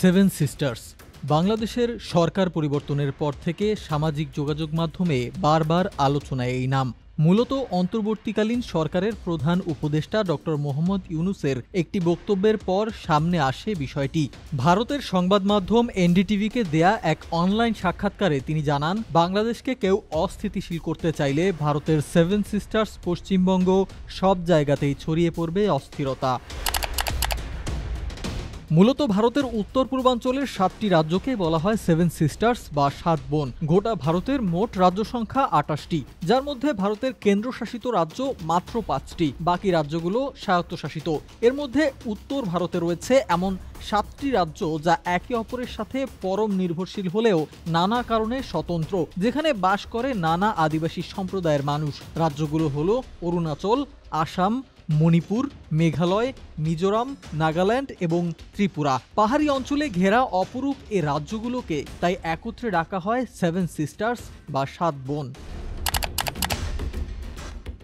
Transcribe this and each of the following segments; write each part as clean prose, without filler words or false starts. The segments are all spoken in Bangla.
সেভেন সিস্টার্স বাংলাদেশের সরকার পরিবর্তনের পর থেকে সামাজিক যোগাযোগ মাধ্যমে বারবার আলোচনায় এই নাম। মূলত অন্তর্বর্তীকালীন সরকারের প্রধান উপদেষ্টা ডক্টর মোহাম্মদ ইউনূসের একটি বক্তব্যের পর সামনে আসে বিষয়টি। ভারতের সংবাদ মাধ্যম এনডিটিভিকে দেয়া এক অনলাইন সাক্ষাৎকারে তিনি জানান, বাংলাদেশকে কেউ অস্থিতিশীল করতে চাইলে ভারতের সেভেন সিস্টার্স পশ্চিমবঙ্গ সব জায়গাতেই ছড়িয়ে পড়বে অস্থিরতা। মূলত ভারতের উত্তর পূর্বাঞ্চলের 7টি রাজ্যকে বলা হয় সেভেন সিস্টার্স বা 7 বোন। গোটা ভারতের মোট রাজ্য সংখ্যা 28টি, যার মধ্যে ভারতের কেন্দ্রশাসিত রাজ্য মাত্র 5টি, বাকি রাজ্যগুলো স্বায়ত্তশাসিত। এর মধ্যে উত্তর ভারতে রয়েছে এমন 7টি রাজ্য যা একে অপরের সাথে পরম নির্ভরশীল হলেও নানা কারণে স্বতন্ত্র, যেখানে বাস করে নানা আদিবাসী সম্প্রদায়ের মানুষ। রাজ্যগুলো হলো অরুণাচল, আসাম, মণিপুর, মেঘালয়, মিজোরাম, নাগাল্যান্ড এবং ত্রিপুরা। পাহাড়ি অঞ্চলে ঘেরা অপরূপ এ রাজ্যগুলোকে তাই একত্রে ডাকা হয় সেভেন সিস্টার্স বা 7 বোন।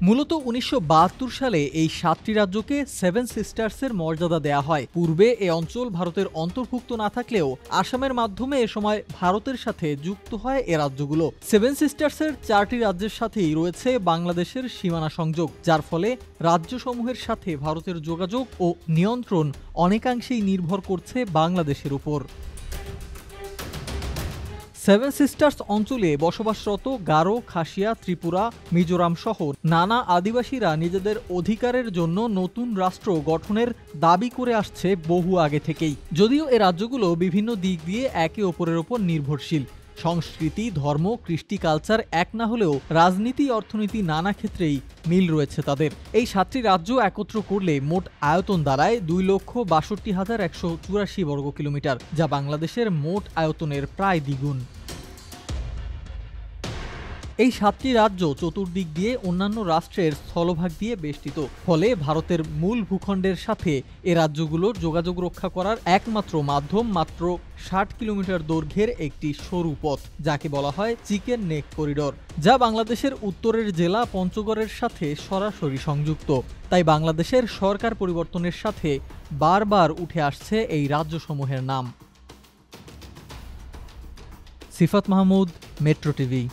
মূলত 1972 সালে এই 7টি রাজ্যকে সেভেন সিস্টার্সের মর্যাদা দেয়া হয়। পূর্বে এ অঞ্চল ভারতের অন্তর্ভুক্ত না থাকলেও আসামের মাধ্যমে এ সময় ভারতের সাথে যুক্ত হয় এ রাজ্যগুলো। সেভেন সিস্টার্সের 4টি রাজ্যের সাথেই রয়েছে বাংলাদেশের সীমানা সংযোগ, যার ফলে রাজ্যসমূহের সাথে ভারতের যোগাযোগ ও নিয়ন্ত্রণ অনেকাংশেই নির্ভর করছে বাংলাদেশের উপর। সেভেন সিস্টার্স অঞ্চলে বসবাসরত গারো, খাসিয়া, ত্রিপুরা, মিজোরাম সহ নানা আদিবাসীরা নিজেদের অধিকারের জন্য নতুন রাষ্ট্র গঠনের দাবি করে আসছে বহু আগে থেকেই। যদিও এ রাজ্যগুলো বিভিন্ন দিক দিয়ে একে অপরের ওপর নির্ভরশীল। সংস্কৃতি, ধর্ম, কৃষ্টি, কালচার এক না হলেও রাজনীতি, অর্থনীতি নানা ক্ষেত্রেই মিল রয়েছে তাদের। এই 7টি রাজ্য একত্র করলে মোট আয়তন দাঁড়ায় 2,62,184 বর্গ কিলোমিটার, যা বাংলাদেশের মোট আয়তনের প্রায় দ্বিগুণ। এই 7টি রাজ্য চতুর্দিক দিয়ে অন্যান্য রাষ্ট্রের স্থলভাগ দিয়ে বেষ্টিত, ফলে ভারতের মূল ভূখণ্ডের সাথে এ রাজ্যগুলোর যোগাযোগ রক্ষা করার একমাত্র মাধ্যম মাত্র 60 কিলোমিটার দৈর্ঘ্যের একটি সরু পথ, যাকে বলা হয় চিকেন নেক করিডর, যা বাংলাদেশের উত্তরের জেলা পঞ্চগড়ের সাথে সরাসরি সংযুক্ত। তাই বাংলাদেশের সরকার পরিবর্তনের সাথে বারবার উঠে আসছে এই রাজ্যসমূহের নাম। সিফাত মাহমুদ, মেট্রো টিভি।